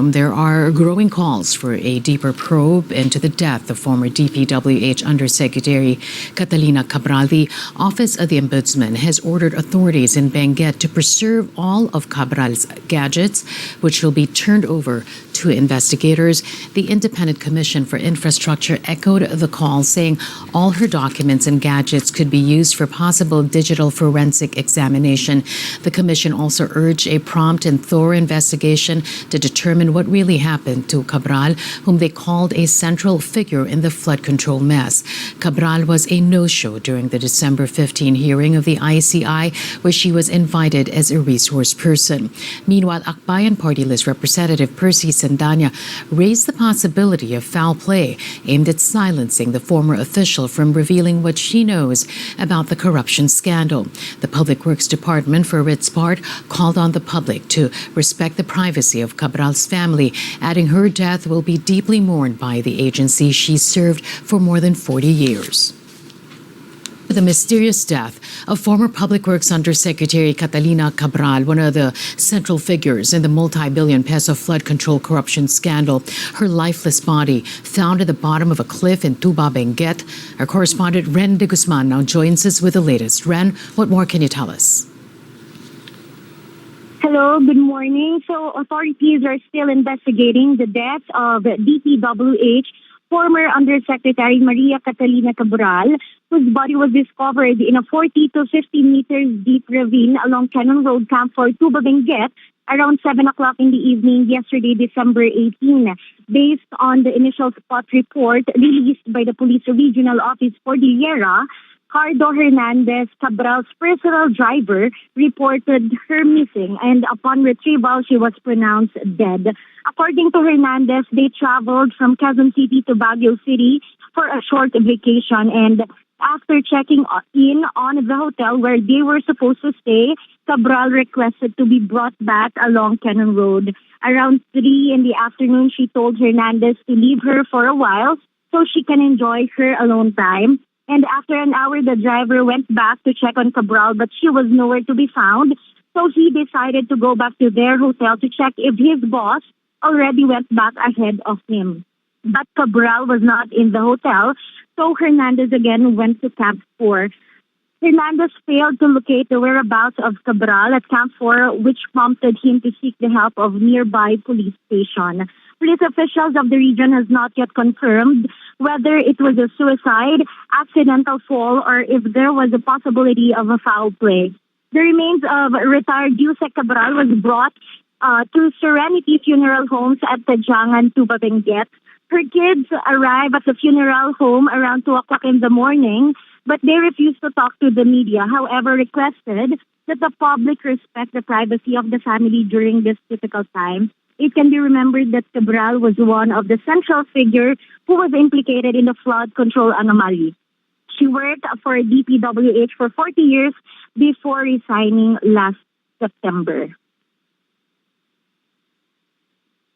There are growing calls for a deeper probe into the death of former DPWH Undersecretary Catalina Cabral. The Office of the Ombudsman has ordered authorities in Benguet to preserve all of Cabral's gadgets, which will be turned over to investigators. The Independent Commission for Infrastructure echoed the call, saying all her documents and gadgets could be used for possible digital forensic examination. The commission also urged a prompt and thorough investigation to determine what really happened to Cabral, whom they called a central figure in the flood control mess. Cabral was a no-show during the December 15 hearing of the ICI, where she was invited as a resource person. Meanwhile, Akbayan Party List Representative Percy Sandanya raised the possibility of foul play aimed at silencing the former official from revealing what she knows about the corruption scandal. The Public Works Department, for its part, called on the public to respect the privacy of Cabral's family, adding her death will be deeply mourned by the agency she served for more than 40 years. The mysterious death of former Public Works Undersecretary Catalina Cabral, one of the central figures in the multi-billion peso flood control corruption scandal. Her lifeless body found at the bottom of a cliff in Tuba, Benguet. Our correspondent Ren de Guzman now joins us with the latest. Ren, what more can you tell us? Hello, good morning. So authorities are still investigating the death of DPWH former Undersecretary Maria Catalina Cabral, whose body was discovered in a 40 to 50 meters deep ravine along Kennon Road, Camp 4, Tuba, Benguet, around 7 o'clock in the evening yesterday, December 18. Based on the initial spot report released by the Police Regional Office for the area, Cardo Hernandez, Cabral's personal driver, reported her missing, and upon retrieval, she was pronounced dead. According to Hernandez, they traveled from Quezon City to Baguio City for a short vacation, and after checking in on the hotel where they were supposed to stay, Cabral requested to be brought back along Kennon Road. Around 3 in the afternoon, she told Hernandez to leave her for a while so she can enjoy her alone time. And after an hour, the driver went back to check on Cabral, but she was nowhere to be found. So he decided to go back to their hotel to check if his boss already went back ahead of him. But Cabral was not in the hotel, so Hernandez again went to Camp 4. Hernandez failed to locate the whereabouts of Cabral at Camp 4, which prompted him to seek the help of nearby police station. Police officials of the region has not yet confirmed whether it was a suicide, accidental fall, or if there was a possibility of a foul play. The remains of retired Yusek Cabral was brought to Serenity Funeral Homes at Tajangan, Tuba, Benguet. Her kids arrived at the funeral home around 2 o'clock in the morning, but they refused to talk to the media. However, requested that the public respect the privacy of the family during this difficult time. It can be remembered that Cabral was one of the central figures who was implicated in the flood control anomaly. She worked for DPWH for 40 years before resigning last September.